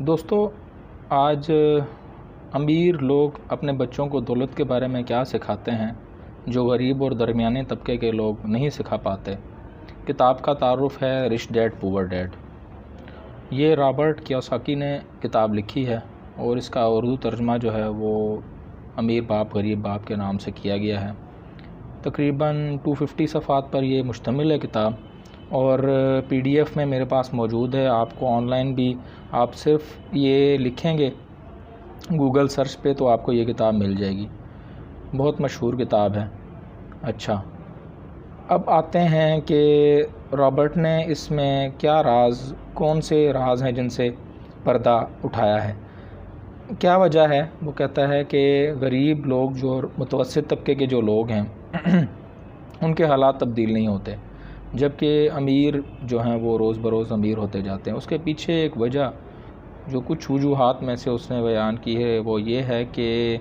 دوستو، آج امیر لوگ اپنے بچوں کو دولت کے بارے میں کیا سکھاتے ہیں جو غریب اور درمیانے طبقے کے لوگ نہیں سکھا پاتے۔ کتاب کا تعارف ہے رچ ڈیڈ پور ڈیڈ۔ یہ رابرٹ کیوساکی نے کتاب لکھی ہے اور اس کا اردو ترجمہ جو ہے وہ امیر باپ غریب باپ کے نام سے کیا گیا ہے۔ تقریباً 250 صفحات پر یہ مشتمل ہے کتاب، اور پی ڈی ایف میں میرے پاس موجود ہے۔ آپ کو آن لائن بھی آپ صرف یہ لکھیں گے گوگل سرچ پہ تو آپ کو یہ کتاب مل جائے گی۔ بہت مشہور کتاب ہے۔ اچھا، اب آتے ہیں کہ رابرٹ نے اس میں کیا راز، کون سے راز ہیں جن سے پردہ اٹھایا ہے، کیا وجہ ہے۔ وہ کہتا ہے کہ غریب لوگ جو متوسط طبقے کے جو لوگ ہیں ان کے حالات تبدیل نہیں ہوتے، جبکہ امیر جو ہیں وہ روز بروز امیر ہوتے جاتے ہیں۔ اس کے پیچھے ایک وجہ جو کچھ وجوہات میں سے اس نے بیان کی ہے وہ یہ ہے کہ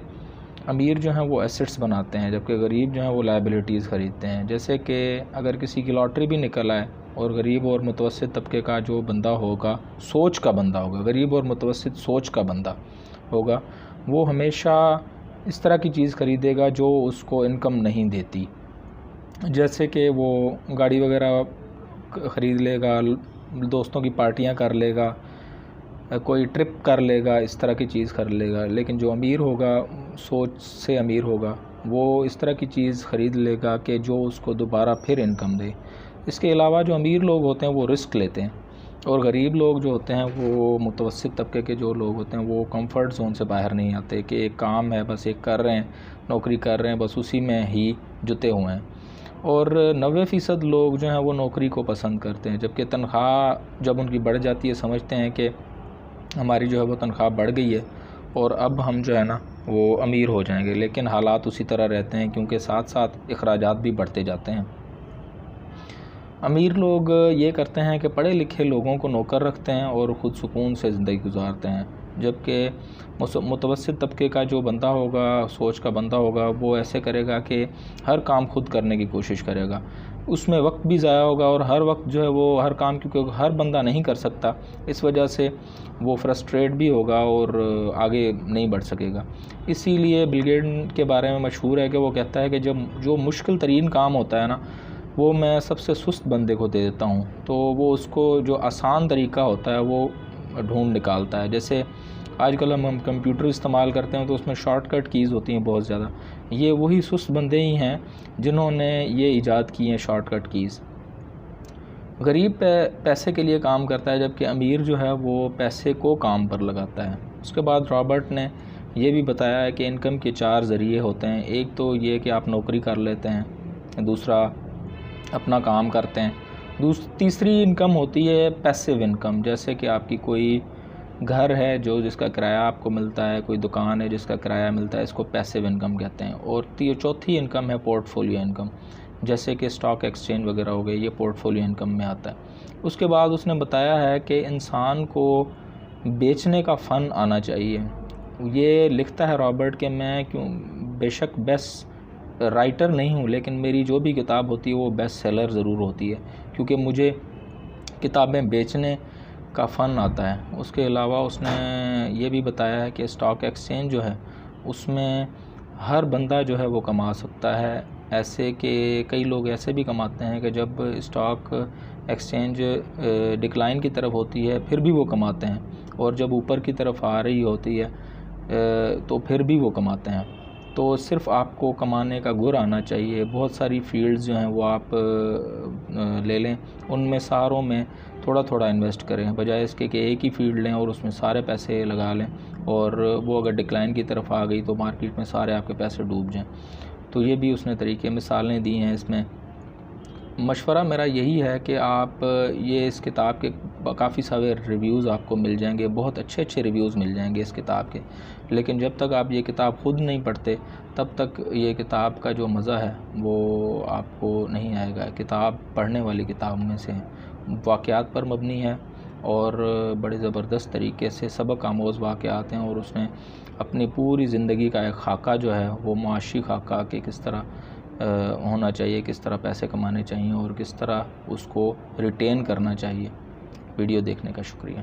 امیر جو ہیں وہ ایسٹس بناتے ہیں، جبکہ غریب جو ہیں وہ لائبلٹیز خریدتے ہیں۔ جیسے کہ اگر کسی کی لاٹری بھی نکل آئے اور غریب اور متوسط طبقے کا جو بندہ ہوگا، سوچ کا بندہ ہوگا، غریب اور متوسط سوچ کا بندہ ہوگا، وہ ہمیشہ اس طرح کی چیز خریدے گا جو اس کو انکم نہیں دیتی۔ جیسے کہ وہ گاڑی وغیرہ خرید لے گا، دوستوں کی پارٹیاں کر لے گا، کوئی ٹرپ کر لے گا، اس طرح کی چیز کر لے گا۔ لیکن جو امیر ہوگا، سوچ سے امیر ہوگا، وہ اس طرح کی چیز خرید لے گا کہ جو اس کو دوبارہ پھر انکم دے۔ اس کے علاوہ جو امیر لوگ ہوتے ہیں وہ رسک لیتے ہیں، اور غریب لوگ جو ہوتے ہیں وہ متوسط طبقے کے جو لوگ ہوتے ہیں وہ کمفرٹ زون سے باہر نہیں آتے کہ ایک کام ہے، بس ایک کر رہے ہیں، نوکری کر رہے ہیں، بس اسی میں ہی جتے ہوئے ہیں۔ اور 90% لوگ جو ہیں وہ نوکری کو پسند کرتے ہیں، جبکہ تنخواہ جب ان کی بڑھ جاتی ہے سمجھتے ہیں کہ ہماری جو ہے وہ تنخواہ بڑھ گئی ہے اور اب ہم جو ہے نا وہ امیر ہو جائیں گے، لیکن حالات اسی طرح رہتے ہیں کیونکہ ساتھ ساتھ اخراجات بھی بڑھتے جاتے ہیں۔ امیر لوگ یہ کرتے ہیں کہ پڑھے لکھے لوگوں کو نوکر رکھتے ہیں اور خود سکون سے زندگی گزارتے ہیں، جبکہ متوسط طبقے کا جو بندہ ہوگا، سوچ کا بندہ ہوگا، وہ ایسے کرے گا کہ ہر کام خود کرنے کی کوشش کرے گا۔ اس میں وقت بھی ضائع ہوگا اور ہر وقت جو ہے وہ ہر کام، کیونکہ ہر بندہ نہیں کر سکتا، اس وجہ سے وہ فرسٹریٹ بھی ہوگا اور آگے نہیں بڑھ سکے گا۔ اسی لیے بل گیٹس کے بارے میں مشہور ہے کہ وہ کہتا ہے کہ جب جو مشکل ترین کام ہوتا ہے نا وہ میں سب سے سست بندے کو دے دیتا ہوں، تو وہ اس کو جو آسان طریقہ ہوتا ہے وہ ڈھونڈ نکالتا ہے۔ جیسے آج کل ہم کمپیوٹر استعمال کرتے ہیں تو اس میں شارٹ کٹ کیز ہوتی ہیں بہت زیادہ، یہ وہی سست بندے ہی ہیں جنہوں نے یہ ایجاد کی ہیں شارٹ کٹ کیز۔ غریب پیسے کے لیے کام کرتا ہے، جبکہ امیر جو ہے وہ پیسے کو کام پر لگاتا ہے۔ اس کے بعد رابرٹ نے یہ بھی بتایا ہے کہ انکم کے 4 ذریعے ہوتے ہیں۔ ایک تو یہ کہ آپ نوکری کر لیتے ہیں، دوسرا اپنا کام کرتے ہیں، تیسری انکم ہوتی ہے پیسیو انکم، جیسے کہ آپ کی کوئی گھر ہے جس کا کرایہ آپ کو ملتا ہے، کوئی دکان ہے جس کا کرایہ ملتا ہے، اس کو پیسیو انکم کہتے ہیں۔ اور چوتھی انکم ہے پورٹ فولیو انکم، جیسے کہ اسٹاک ایکسچینج وغیرہ ہو گئے، یہ پورٹ فولیو انکم میں آتا ہے۔ اس کے بعد اس نے بتایا ہے کہ انسان کو بیچنے کا فن آنا چاہیے۔ یہ لکھتا ہے رابرٹ کہ میں بے شک بیسٹ رائٹر نہیں ہوں، لیکن میری جو بھی کتاب ہوتی ہے وہ بیسٹ سیلر ضرور ہوتی ہے، کیونکہ مجھے کتابیں بیچنے کا فن آتا ہے۔ اس کے علاوہ اس نے یہ بھی بتایا ہے کہ اسٹاک ایکسچینج جو ہے اس میں ہر بندہ جو ہے وہ کما سکتا ہے، ایسے کہ کئی لوگ ایسے بھی کماتے ہیں کہ جب اسٹاک ایکسچینج ڈکلائن کی طرف ہوتی ہے پھر بھی وہ کماتے ہیں، اور جب اوپر کی طرف آ رہی ہوتی ہے تو پھر بھی وہ کماتے ہیں۔ تو صرف آپ کو کمانے کا گر آنا چاہیے۔ بہت ساری فیلڈز جو ہیں وہ آپ لے لیں، ان میں ساروں میں تھوڑا تھوڑا انویسٹ کریں، بجائے اس کے کہ ایک ہی فیلڈ لیں اور اس میں سارے پیسے لگا لیں، اور وہ اگر ڈکلائن کی طرف آ گئی تو مارکیٹ میں سارے آپ کے پیسے ڈوب جائیں۔ تو یہ بھی اس نے طریقے مثالیں دی ہیں اس میں۔ مشورہ میرا یہی ہے کہ آپ یہ اس کتاب کے کافی سارے ریویوز آپ کو مل جائیں گے، بہت اچھے اچھے ریویوز مل جائیں گے اس کتاب کے، لیکن جب تک آپ یہ کتاب خود نہیں پڑھتے تب تک یہ کتاب کا جو مزہ ہے وہ آپ کو نہیں آئے گا۔ کتاب پڑھنے والی کتاب میں سے واقعات پر مبنی ہے اور بڑے زبردست طریقے سے سبق آموز واقعات ہیں، اور اس نے اپنی پوری زندگی کا ایک خاکہ جو ہے وہ معاشی خاکہ کہ کس طرح ہونا چاہیے، کس طرح پیسے کمانے چاہیے اور کس طرح اس کو ریٹین کرنا چاہیے۔ ویڈیو دیکھنے کا شکریہ۔